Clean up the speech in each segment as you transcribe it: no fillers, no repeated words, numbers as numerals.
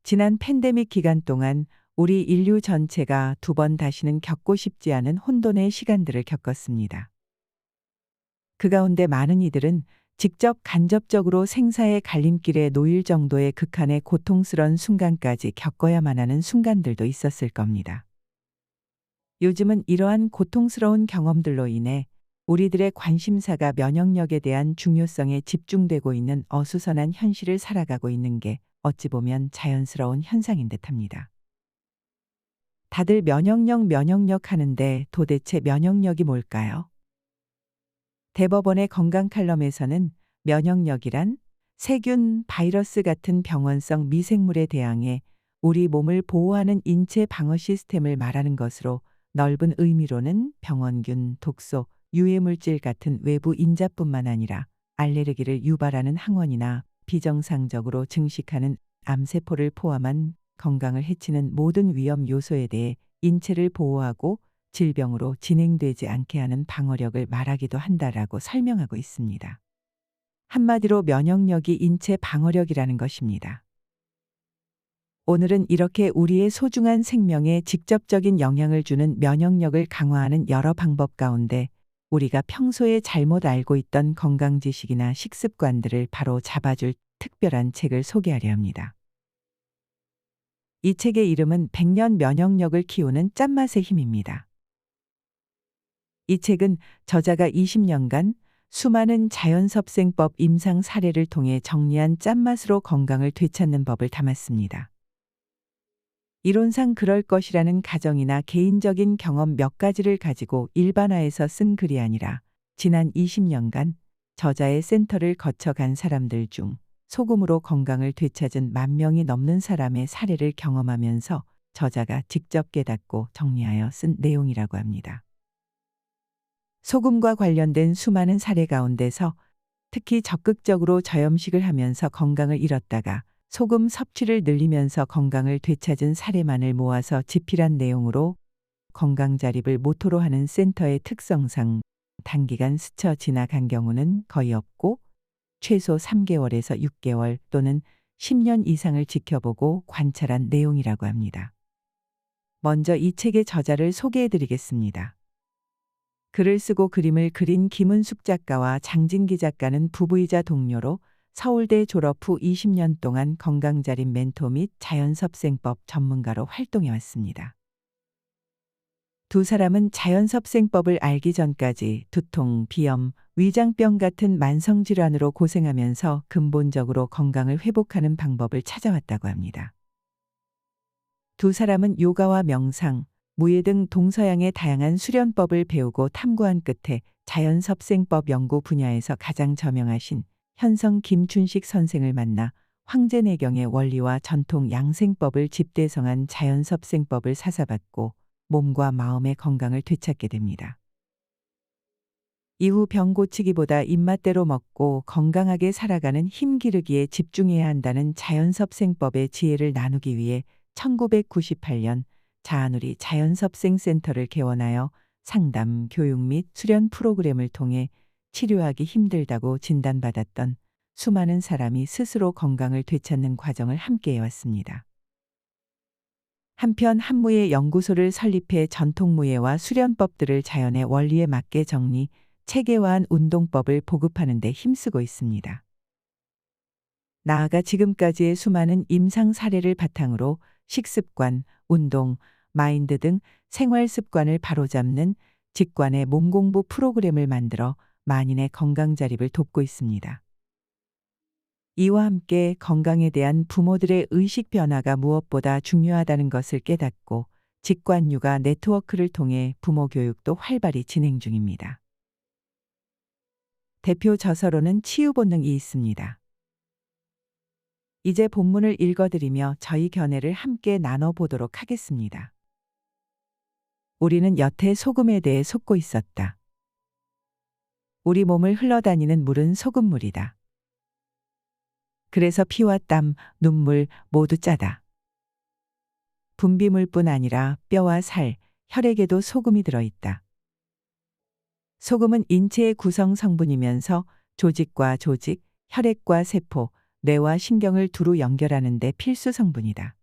지난 팬데믹 기간 동안 우리 인류 전체가 두 번 다시는 겪고 싶지 않은 혼돈의 시간들을 겪었습니다. 그 가운데 많은 이들은 직접 간접적으로 생사의 갈림길에 놓일 정도의 극한의 고통스런 순간까지 겪어야만 하는 순간들도 있었을 겁니다. 요즘은 이러한 고통스러운 경험들로 인해 우리들의 관심사가 면역력에 대한 중요성에 집중되고 있는 어수선한 현실을 살아가고 있는 게 어찌 보면 자연스러운 현상인 듯합니다. 다들 면역력 하는데 도대체 면역력이 뭘까요? 대법원의 건강 칼럼에서는 면역력이란 세균, 바이러스 같은 병원성 미생물에 대항해 우리 몸을 보호하는 인체 방어 시스템을 말하는 것으로, 넓은 의미로는 병원균, 독소, 유해물질 같은 외부 인자뿐만 아니라 알레르기를 유발하는 항원이나 비정상적으로 증식하는 암세포를 포함한 건강을 해치는 모든 위험 요소에 대해 인체를 보호하고 질병으로 진행되지 않게 하는 방어력을 말하기도 한다라고 설명하고 있습니다. 한마디로 면역력이 인체 방어력이라는 것입니다. 오늘은 이렇게 우리의 소중한 생명에 직접적인 영향을 주는 면역력을 강화하는 여러 방법 가운데 우리가 평소에 잘못 알고 있던 건강 지식이나 식습관들을 바로 잡아줄 특별한 책을 소개하려 합니다. 이 책의 이름은 100년 면역력을 키우는 짠맛의 힘입니다. 이 책은 저자가 20년간 수많은 자연섭생법 임상 사례를 통해 정리한 짠맛으로 건강을 되찾는 법을 담았습니다. 이론상 그럴 것이라는 가정이나 개인적인 경험 몇 가지를 가지고 일반화해서 쓴 글이 아니라 지난 20년간 저자의 센터를 거쳐간 사람들 중 소금으로 건강을 되찾은 10,000명이 넘는 사람의 사례를 경험하면서 저자가 직접 깨닫고 정리하여 쓴 내용이라고 합니다. 소금과 관련된 수많은 사례 가운데서 특히 적극적으로 저염식을 하면서 건강을 잃었다가 소금 섭취를 늘리면서 건강을 되찾은 사례만을 모아서 집필한 내용으로, 건강자립을 모토로 하는 센터의 특성상 단기간 스쳐 지나간 경우는 거의 없고 최소 3개월에서 6개월 또는 10년 이상을 지켜보고 관찰한 내용이라고 합니다. 먼저 이 책의 저자를 소개해 드리겠습니다. 글을 쓰고 그림을 그린 김은숙 작가와 장진기 작가는 부부이자 동료로 서울대 졸업 후 20년 동안 건강자립 멘토 및 자연섭생법 전문가로 활동해 왔습니다. 두 사람은 자연섭생법을 알기 전까지 두통, 비염, 위장병 같은 만성질환으로 고생하면서 근본적으로 건강을 회복하는 방법을 찾아왔다고 합니다. 두 사람은 요가와 명상, 무예 등 동서양의 다양한 수련법을 배우고 탐구한 끝에 자연섭생법 연구 분야에서 가장 저명하신 현성 김춘식 선생을 만나 황제내경의 원리와 전통 양생법을 집대성한 자연섭생법을 사사받고 몸과 마음의 건강을 되찾게 됩니다. 이후 병 고치기보다 입맛대로 먹고 건강하게 살아가는 힘 기르기에 집중해야 한다는 자연섭생법의 지혜를 나누기 위해 1998년 자아누리 자연섭생센터를 개원하여 상담, 교육 및 수련 프로그램을 통해 치료하기 힘들다고 진단받았던 수많은 사람이 스스로 건강을 되찾는 과정을 함께 해왔습니다. 한편 한무예 연구소를 설립해 전통무예와 수련법들을 자연의 원리에 맞게 정리, 체계화한 운동법을 보급하는 데 힘쓰고 있습니다. 나아가 지금까지의 수많은 임상 사례를 바탕으로 식습관, 운동, 마인드 등 생활습관을 바로잡는 직관의 몸공부 프로그램을 만들어 만인의 건강자립을 돕고 있습니다. 이와 함께 건강에 대한 부모들의 의식 변화가 무엇보다 중요하다는 것을 깨닫고 직관육아 네트워크를 통해 부모 교육도 활발히 진행 중입니다. 대표 저서로는 치유 본능이 있습니다. 이제 본문을 읽어드리며 저희 견해를 함께 나눠보도록 하겠습니다. 우리는 여태 소금에 대해 속고 있었다. 우리 몸을 흘러다니는 물은 소금물이다. 그래서 피와 땀, 눈물 모두 짜다. 분비물뿐 아니라 뼈와 살, 혈액에도 소금이 들어있다. 소금은 인체의 구성 성분이면서 조직과 조직, 혈액과 세포, 뇌와 신경을 두루 연결하는 데 필수 성분이다.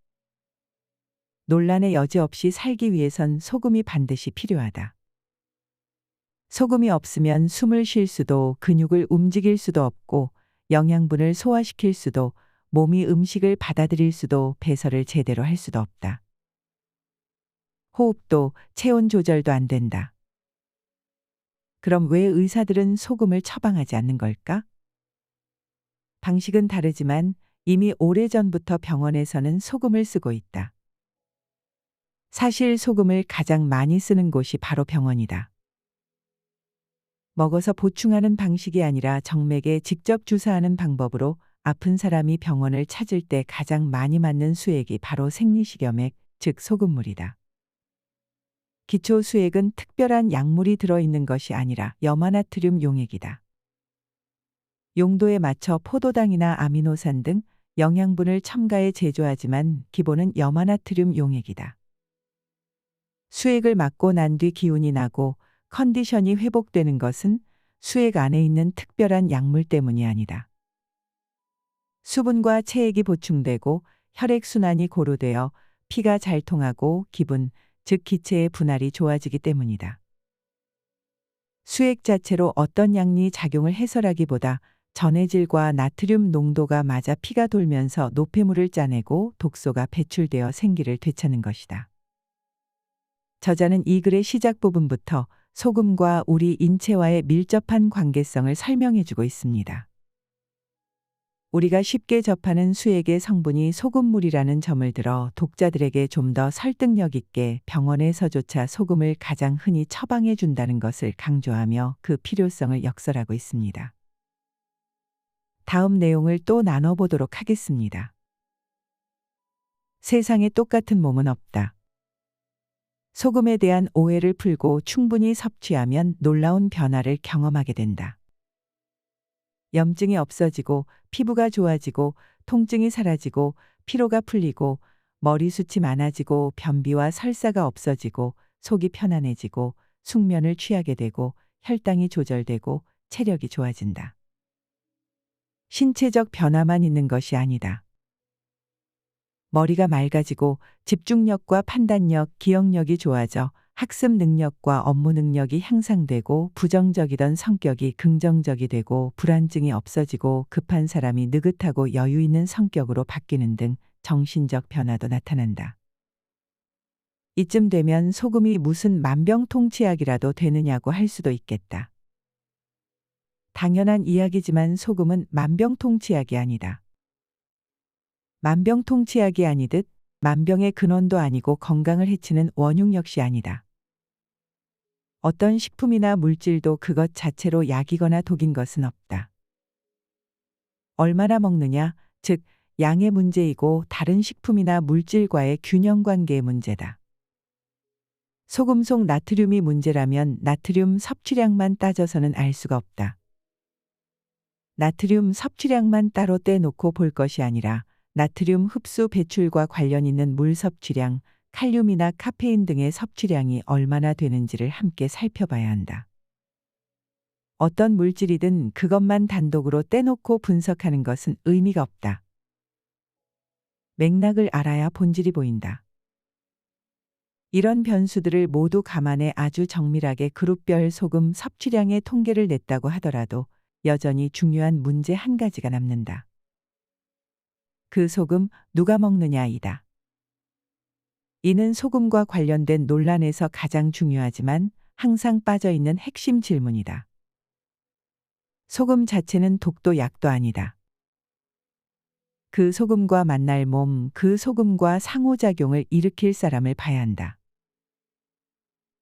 논란의 여지 없이 살기 위해선 소금이 반드시 필요하다. 소금이 없으면 숨을 쉴 수도 근육을 움직일 수도 없고 영양분을 소화시킬 수도 몸이 음식을 받아들일 수도 배설을 제대로 할 수도 없다. 호흡도 체온 조절도 안 된다. 그럼 왜 의사들은 소금을 처방하지 않는 걸까? 방식은 다르지만 이미 오래전부터 병원에서는 소금을 쓰고 있다. 사실 소금을 가장 많이 쓰는 곳이 바로 병원이다. 먹어서 보충하는 방식이 아니라 정맥에 직접 주사하는 방법으로 아픈 사람이 병원을 찾을 때 가장 많이 맞는 수액이 바로 생리식염액, 즉 소금물이다. 기초 수액은 특별한 약물이 들어있는 것이 아니라 염화나트륨 용액이다. 용도에 맞춰 포도당이나 아미노산 등 영양분을 첨가해 제조하지만 기본은 염화나트륨 용액이다. 수액을 맞고 난 뒤 기운이 나고 컨디션이 회복되는 것은 수액 안에 있는 특별한 약물 때문이 아니다. 수분과 체액이 보충되고 혈액순환이 고루되어 피가 잘 통하고 기분, 즉 기체의 분할이 좋아지기 때문이다. 수액 자체로 어떤 약리 작용을 해설하기보다 전해질과 나트륨 농도가 맞아 피가 돌면서 노폐물을 짜내고 독소가 배출되어 생기를 되찾는 것이다. 저자는 이 글의 시작 부분부터 소금과 우리 인체와의 밀접한 관계성을 설명해주고 있습니다. 우리가 쉽게 접하는 수액의 성분이 소금물이라는 점을 들어 독자들에게 좀 더 설득력 있게 병원에서조차 소금을 가장 흔히 처방해 준다는 것을 강조하며 그 필요성을 역설하고 있습니다. 다음 내용을 또 나눠보도록 하겠습니다. 세상에 똑같은 몸은 없다. 소금에 대한 오해를 풀고 충분히 섭취하면 놀라운 변화를 경험하게 된다. 염증이 없어지고 피부가 좋아지고 통증이 사라지고 피로가 풀리고 머리숱이 많아지고 변비와 설사가 없어지고 속이 편안해지고 숙면을 취하게 되고 혈당이 조절되고 체력이 좋아진다. 신체적 변화만 있는 것이 아니다. 머리가 맑아지고 집중력과 판단력, 기억력이 좋아져 학습 능력과 업무 능력이 향상되고 부정적이던 성격이 긍정적이 되고 불안증이 없어지고 급한 사람이 느긋하고 여유 있는 성격으로 바뀌는 등 정신적 변화도 나타난다. 이쯤 되면 소금이 무슨 만병통치약이라도 되느냐고 할 수도 있겠다. 당연한 이야기지만 소금은 만병통치약이 아니다. 만병통치약이 아니듯 만병의 근원도 아니고 건강을 해치는 원흉 역시 아니다. 어떤 식품이나 물질도 그것 자체로 약이거나 독인 것은 없다. 얼마나 먹느냐, 즉 양의 문제이고 다른 식품이나 물질과의 균형 관계의 문제다. 소금 속 나트륨이 문제라면 나트륨 섭취량만 따져서는 알 수가 없다. 나트륨 섭취량만 따로 떼놓고 볼 것이 아니라 나트륨 흡수 배출과 관련 있는 물 섭취량, 칼륨이나 카페인 등의 섭취량이 얼마나 되는지를 함께 살펴봐야 한다. 어떤 물질이든 그것만 단독으로 떼놓고 분석하는 것은 의미가 없다. 맥락을 알아야 본질이 보인다. 이런 변수들을 모두 감안해 아주 정밀하게 그룹별 소금 섭취량의 통계를 냈다고 하더라도 여전히 중요한 문제 한 가지가 남는다. 그 소금 누가 먹느냐이다. 이는 소금과 관련된 논란에서 가장 중요하지만 항상 빠져있는 핵심 질문이다. 소금 자체는 독도 약도 아니다. 그 소금과 만날 몸, 그 소금과 상호작용을 일으킬 사람을 봐야 한다.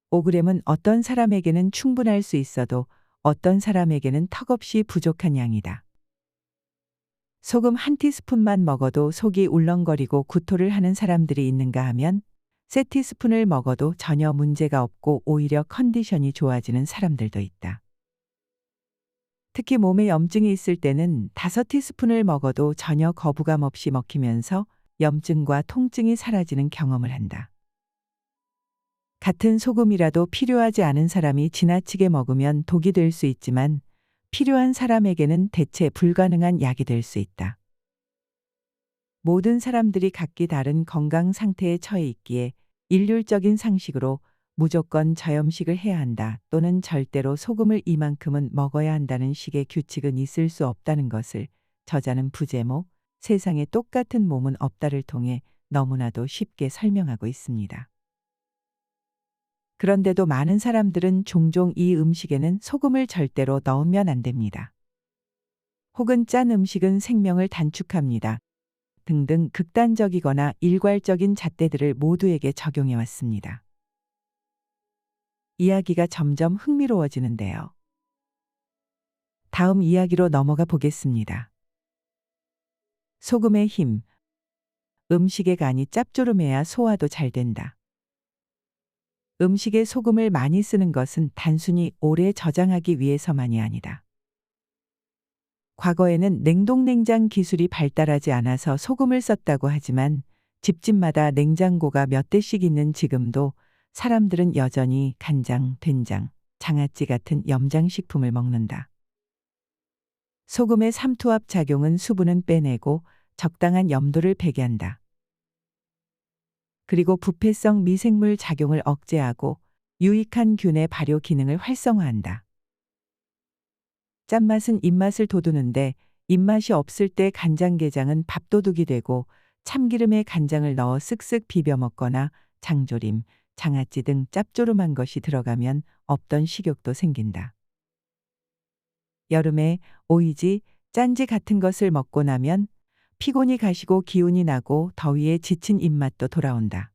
5g은 어떤 사람에게는 충분할 수 있어도 어떤 사람에게는 턱없이 부족한 양이다. 소금 한 티스푼만 먹어도 속이 울렁거리고 구토를 하는 사람들이 있는가 하면 세 티스푼을 먹어도 전혀 문제가 없고 오히려 컨디션이 좋아지는 사람들도 있다. 특히 몸에 염증이 있을 때는 5티스푼을 먹어도 전혀 거부감 없이 먹히면서 염증과 통증이 사라지는 경험을 한다. 같은 소금이라도 필요하지 않은 사람이 지나치게 먹으면 독이 될 수 있지만 필요한 사람에게는 대체 불가능한 약이 될 수 있다. 모든 사람들이 각기 다른 건강 상태에 처해 있기에 일률적인 상식으로 무조건 저염식을 해야 한다 또는 절대로 소금을 이만큼은 먹어야 한다는 식의 규칙은 있을 수 없다는 것을 저자는 부제목 세상에 똑같은 몸은 없다를 통해 너무나도 쉽게 설명하고 있습니다. 그런데도 많은 사람들은 종종 이 음식에는 소금을 절대로 넣으면 안 됩니다. 혹은 짠 음식은 생명을 단축합니다. 등등 극단적이거나 일괄적인 잣대들을 모두에게 적용해 왔습니다. 이야기가 점점 흥미로워지는데요. 다음 이야기로 넘어가 보겠습니다. 소금의 힘. 음식의 간이 짭조름해야 소화도 잘 된다. 음식에 소금을 많이 쓰는 것은 단순히 오래 저장하기 위해서만이 아니다. 과거에는 냉동냉장 기술이 발달하지 않아서 소금을 썼다고 하지만 집집마다 냉장고가 몇 대씩 있는 지금도 사람들은 여전히 간장, 된장, 장아찌 같은 염장식품을 먹는다. 소금의 삼투압 작용은 수분은 빼내고 적당한 염도를 배게 한다. 그리고 부패성 미생물 작용을 억제하고 유익한 균의 발효 기능을 활성화한다. 짠맛은 입맛을 돋우는데 입맛이 없을 때 간장게장은 밥도둑이 되고 참기름에 간장을 넣어 쓱쓱 비벼 먹거나 장조림, 장아찌 등 짭조름한 것이 들어가면 없던 식욕도 생긴다. 여름에 오이지, 짠지 같은 것을 먹고 나면 피곤이 가시고 기운이 나고 더위에 지친 입맛도 돌아온다.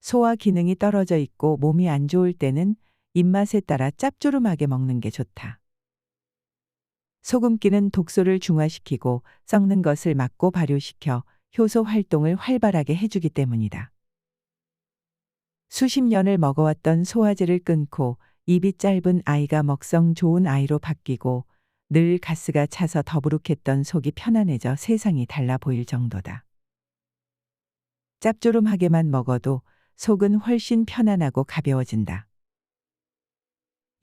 소화 기능이 떨어져 있고 몸이 안 좋을 때는 입맛에 따라 짭조름하게 먹는 게 좋다. 소금기는 독소를 중화시키고 썩는 것을 막고 발효시켜 효소 활동을 활발하게 해주기 때문이다. 수십 년을 먹어왔던 소화제를 끊고 입이 짧은 아이가 먹성 좋은 아이로 바뀌고 늘 가스가 차서 더부룩했던 속이 편안해져 세상이 달라 보일 정도다. 짭조름하게만 먹어도 속은 훨씬 편안하고 가벼워진다.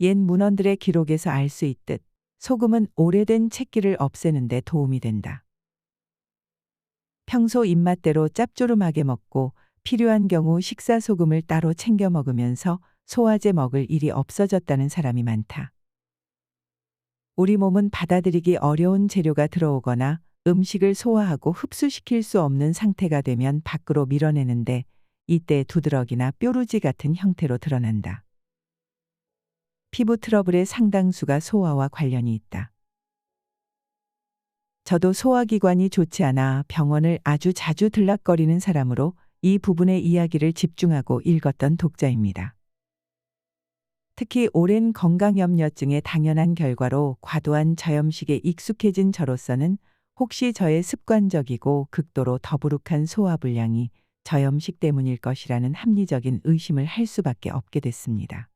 옛 문헌들의 기록에서 알 수 있듯 소금은 오래된 채기를 없애는 데 도움이 된다. 평소 입맛대로 짭조름하게 먹고 필요한 경우 식사 소금을 따로 챙겨 먹으면서 소화제 먹을 일이 없어졌다는 사람이 많다. 우리 몸은 받아들이기 어려운 재료가 들어오거나 음식을 소화하고 흡수시킬 수 없는 상태가 되면 밖으로 밀어내는데 이때 두드러기나 뾰루지 같은 형태로 드러난다. 피부 트러블의 상당수가 소화와 관련이 있다. 저도 소화기관이 좋지 않아 병원을 아주 자주 들락거리는 사람으로 이 부분의 이야기를 집중하고 읽었던 독자입니다. 특히 오랜 건강염려증의 당연한 결과로 과도한 저염식에 익숙해진 저로서는 혹시 저의 습관적이고 극도로 더부룩한 소화불량이 저염식 때문일 것이라는 합리적인 의심을 할 수밖에 없게 됐습니다.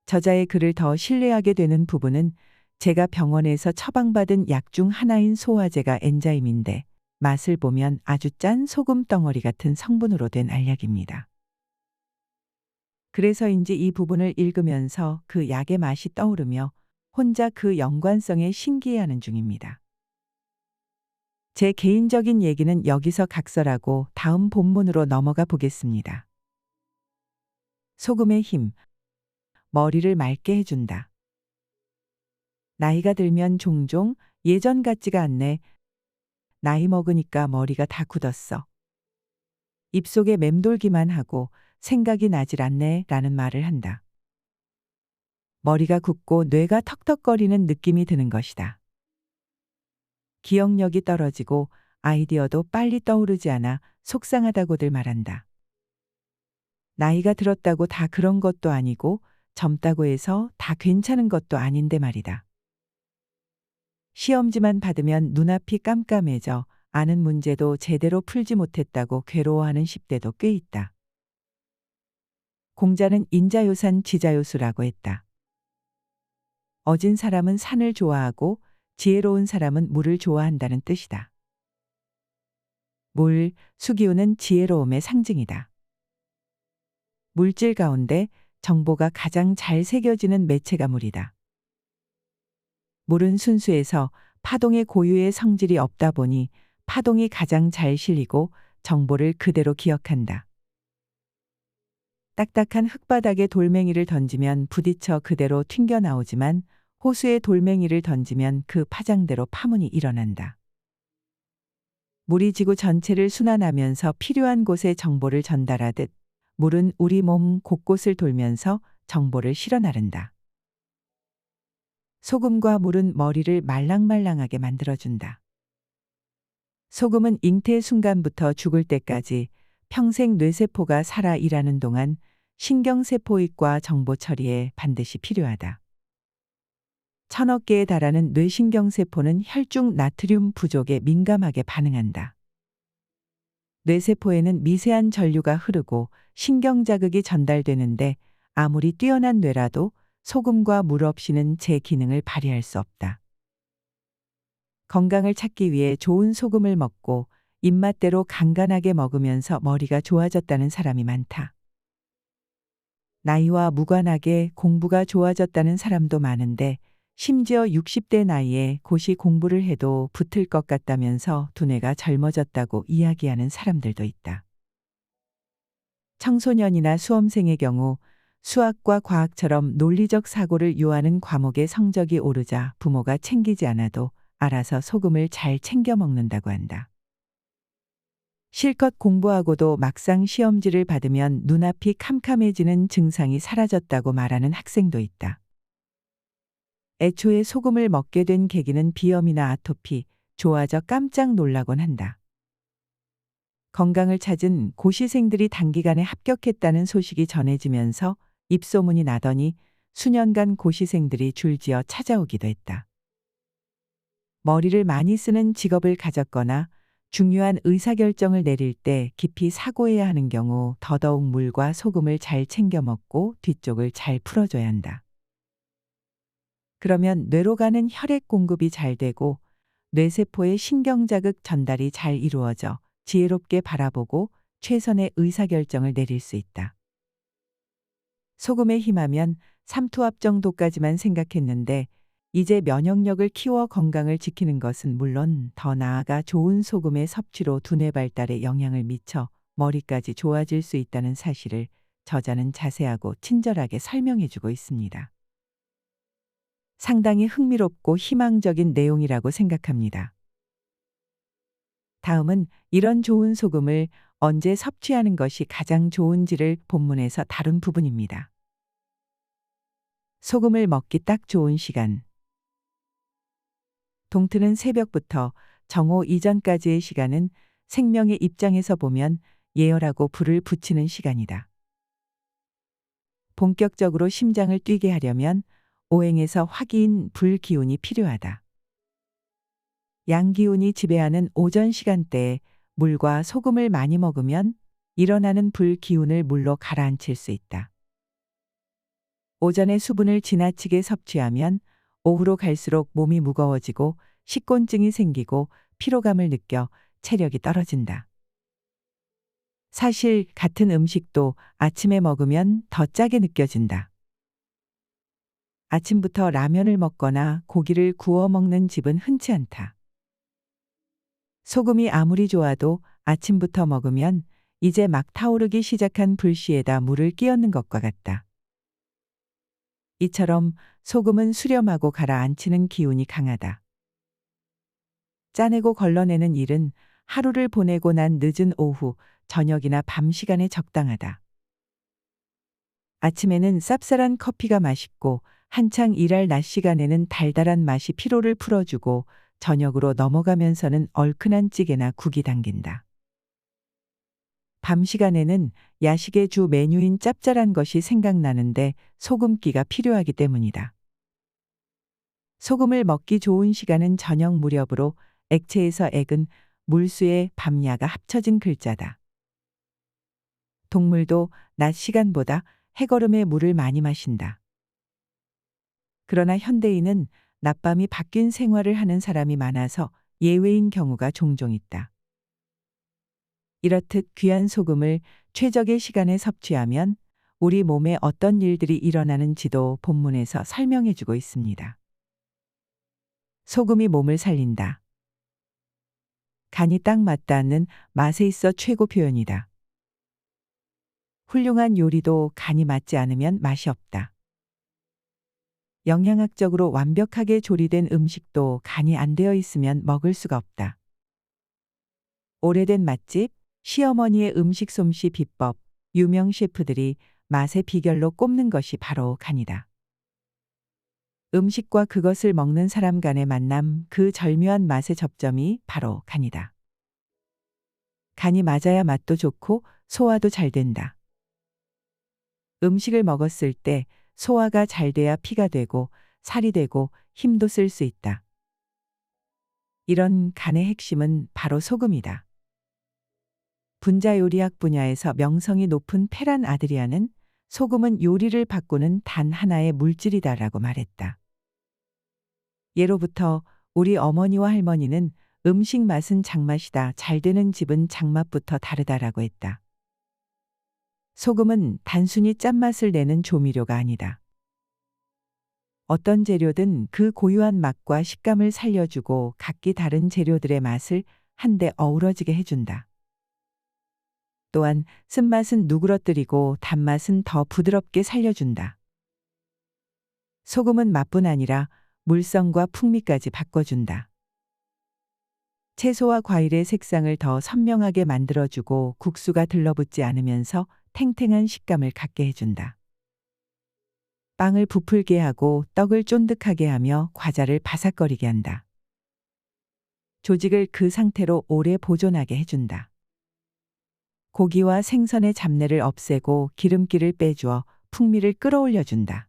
저자의 글을 더 신뢰하게 되는 부분은 제가 병원에서 처방받은 약 중 하나인 소화제가 엔자임인데 맛을 보면 아주 짠 소금 덩어리 같은 성분으로 된 알약입니다. 그래서인지 이 부분을 읽으면서 그 약의 맛이 떠오르며 혼자 그 연관성에 신기해하는 중입니다. 제 개인적인 얘기는 여기서 각설하고 다음 본문으로 넘어가 보겠습니다. 소금의 힘. 머리를 맑게 해준다. 나이가 들면 종종 예전 같지가 않네. 나이 먹으니까 머리가 다 굳었어. 입속에 맴돌기만 하고 생각이 나질 않네 라는 말을 한다. 머리가 굳고 뇌가 턱턱거리는 느낌이 드는 것이다. 기억력이 떨어지고 아이디어도 빨리 떠오르지 않아 속상하다고들 말한다. 나이가 들었다고 다 그런 것도 아니고 젊다고 해서 다 괜찮은 것도 아닌데 말이다. 시험지만 받으면 눈앞이 깜깜해져 아는 문제도 제대로 풀지 못했다고 괴로워하는 10대도 꽤 있다. 공자는 인자요산 지자요수라고 했다. 어진 사람은 산을 좋아하고 지혜로운 사람은 물을 좋아한다는 뜻이다. 물, 수기호는 지혜로움의 상징이다. 물질 가운데 정보가 가장 잘 새겨지는 매체가 물이다. 물은 순수해서 파동의 고유의 성질이 없다 보니 파동이 가장 잘 실리고 정보를 그대로 기억한다. 딱딱한 흙바닥에 돌멩이를 던지면 부딪혀 그대로 튕겨 나오지만 호수에 돌멩이를 던지면 그 파장대로 파문이 일어난다. 물이 지구 전체를 순환하면서 필요한 곳에 정보를 전달하듯 물은 우리 몸 곳곳을 돌면서 정보를 실어 나른다. 소금과 물은 머리를 말랑말랑하게 만들어준다. 소금은 잉태 순간부터 죽을 때까지 평생 뇌세포가 살아 일하는 동안 신경세포익과 정보 처리에 반드시 필요하다. 1000억 개에 달하는 뇌신경세포는 혈중 나트륨 부족에 민감하게 반응한다. 뇌세포에는 미세한 전류가 흐르고 신경자극이 전달되는데 아무리 뛰어난 뇌라도 소금과 물 없이는 제 기능을 발휘할 수 없다. 건강을 찾기 위해 좋은 소금을 먹고 입맛대로 간간하게 먹으면서 머리가 좋아졌다는 사람이 많다. 나이와 무관하게 공부가 좋아졌다는 사람도 많은데 심지어 60대 나이에 고시 공부를 해도 붙을 것 같다면서 두뇌가 젊어졌다고 이야기하는 사람들도 있다. 청소년이나 수험생의 경우 수학과 과학처럼 논리적 사고를 요하는 과목의 성적이 오르자 부모가 챙기지 않아도 알아서 소금을 잘 챙겨 먹는다고 한다. 실컷 공부하고도 막상 시험지를 받으면 눈앞이 캄캄해지는 증상이 사라졌다고 말하는 학생도 있다. 애초에 소금을 먹게 된 계기는 비염이나 아토피, 좋아져 깜짝 놀라곤 한다. 건강을 찾은 고시생들이 단기간에 합격했다는 소식이 전해지면서 입소문이 나더니 수년간 고시생들이 줄지어 찾아오기도 했다. 머리를 많이 쓰는 직업을 가졌거나 중요한 의사결정을 내릴 때 깊이 사고해야 하는 경우 더더욱 물과 소금을 잘 챙겨 먹고 뒤쪽을 잘 풀어줘야 한다. 그러면 뇌로 가는 혈액 공급이 잘 되고 뇌세포의 신경자극 전달이 잘 이루어져 지혜롭게 바라보고 최선의 의사결정을 내릴 수 있다. 소금에 힘하면 삼투압 정도까지만 생각했는데 이제 면역력을 키워 건강을 지키는 것은 물론 더 나아가 좋은 소금의 섭취로 두뇌 발달에 영향을 미쳐 머리까지 좋아질 수 있다는 사실을 저자는 자세하고 친절하게 설명해주고 있습니다. 상당히 흥미롭고 희망적인 내용이라고 생각합니다. 다음은 이런 좋은 소금을 언제 섭취하는 것이 가장 좋은지를 본문에서 다룬 부분입니다. 소금을 먹기 딱 좋은 시간. 동트는 새벽부터 정오 이전까지의 시간은 생명의 입장에서 보면 예열하고 불을 붙이는 시간이다. 본격적으로 심장을 뛰게 하려면 오행에서 화기인 불 기운이 필요하다. 양 기운이 지배하는 오전 시간대에 물과 소금을 많이 먹으면 일어나는 불 기운을 물로 가라앉힐 수 있다. 오전에 수분을 지나치게 섭취하면 오후로 갈수록 몸이 무거워지고 식곤증이 생기고 피로감을 느껴 체력이 떨어진다. 사실 같은 음식도 아침에 먹으면 더 짜게 느껴진다. 아침부터 라면을 먹거나 고기를 구워 먹는 집은 흔치 않다. 소금이 아무리 좋아도 아침부터 먹으면 이제 막 타오르기 시작한 불씨에다 물을 끼얹는 것과 같다. 이처럼 소금은 수렴하고 가라앉히는 기운이 강하다. 짜내고 걸러내는 일은 하루를 보내고 난 늦은 오후, 저녁이나 밤 시간에 적당하다. 아침에는 쌉쌀한 커피가 맛있고 한창 일할 낮 시간에는 달달한 맛이 피로를 풀어주고 저녁으로 넘어가면서는 얼큰한 찌개나 국이 당긴다. 밤 시간에는 야식의 주 메뉴인 짭짤한 것이 생각나는데 소금기가 필요하기 때문이다. 소금을 먹기 좋은 시간은 저녁 무렵으로 액체에서 액은 물수에 밤야가 합쳐진 글자다. 동물도 낮 시간보다 해거름에 물을 많이 마신다. 그러나 현대인은 낮밤이 바뀐 생활을 하는 사람이 많아서 예외인 경우가 종종 있다. 이렇듯 귀한 소금을 최적의 시간에 섭취하면 우리 몸에 어떤 일들이 일어나는지도 본문에서 설명해주고 있습니다. 소금이 몸을 살린다. 간이 딱 맞다는 맛에 있어 최고 표현이다. 훌륭한 요리도 간이 맞지 않으면 맛이 없다. 영양학적으로 완벽하게 조리된 음식도 간이 안 되어 있으면 먹을 수가 없다. 오래된 맛집, 시어머니의 음식 솜씨 비법, 유명 셰프들이 맛의 비결로 꼽는 것이 바로 간이다. 음식과 그것을 먹는 사람 간의 만남, 그 절묘한 맛의 접점이 바로 간이다. 간이 맞아야 맛도 좋고 소화도 잘 된다. 음식을 먹었을 때 소화가 잘 돼야 피가 되고 살이 되고 힘도 쓸 수 있다. 이런 간의 핵심은 바로 소금이다. 분자요리학 분야에서 명성이 높은 페란 아드리아는 소금은 요리를 바꾸는 단 하나의 물질이다라고 말했다. 예로부터 우리 어머니와 할머니는 음식 맛은 장맛이다. 잘 되는 집은 장맛부터 다르다라고 했다. 소금은 단순히 짠맛을 내는 조미료가 아니다. 어떤 재료든 그 고유한 맛과 식감을 살려주고 각기 다른 재료들의 맛을 한데 어우러지게 해준다. 또한 쓴맛은 누그러뜨리고 단맛은 더 부드럽게 살려준다. 소금은 맛뿐 아니라 물성과 풍미까지 바꿔준다. 채소와 과일의 색상을 더 선명하게 만들어주고 국수가 들러붙지 않으면서 탱탱한 식감을 갖게 해준다. 빵을 부풀게 하고 떡을 쫀득하게 하며 과자를 바삭거리게 한다. 조직을 그 상태로 오래 보존하게 해준다. 고기와 생선의 잡내를 없애고 기름기를 빼주어 풍미를 끌어올려준다.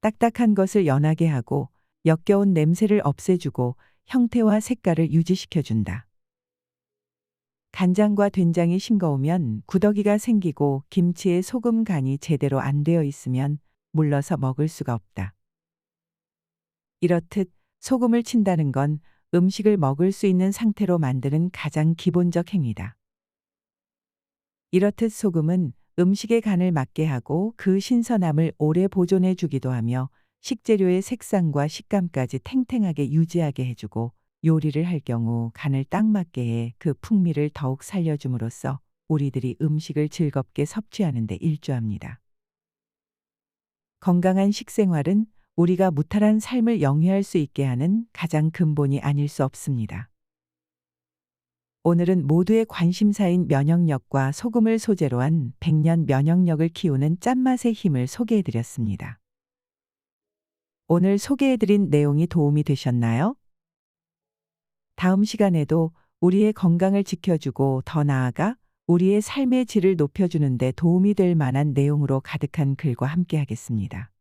딱딱한 것을 연하게 하고 역겨운 냄새를 없애주고 형태와 색깔을 유지시켜준다. 간장과 된장이 싱거우면 구더기가 생기고 김치에 소금 간이 제대로 안 되어 있으면 물러서 먹을 수가 없다. 이렇듯 소금을 친다는 건 음식을 먹을 수 있는 상태로 만드는 가장 기본적 행위다. 이렇듯 소금은 음식의 간을 맞게 하고 그 신선함을 오래 보존해 주기도 하며 식재료의 색상과 식감까지 탱탱하게 유지하게 해주고 요리를 할 경우 간을 딱 맞게 해 그 풍미를 더욱 살려줌으로써 우리들이 음식을 즐겁게 섭취하는 데 일조합니다. 건강한 식생활은 우리가 무탈한 삶을 영위할 수 있게 하는 가장 근본이 아닐 수 없습니다. 오늘은 모두의 관심사인 면역력과 소금을 소재로 한 백년 면역력을 키우는 짠맛의 힘을 소개해드렸습니다. 오늘 소개해드린 내용이 도움이 되셨나요? 다음 시간에도 우리의 건강을 지켜주고 더 나아가 우리의 삶의 질을 높여주는 데 도움이 될 만한 내용으로 가득한 글과 함께 하겠습니다.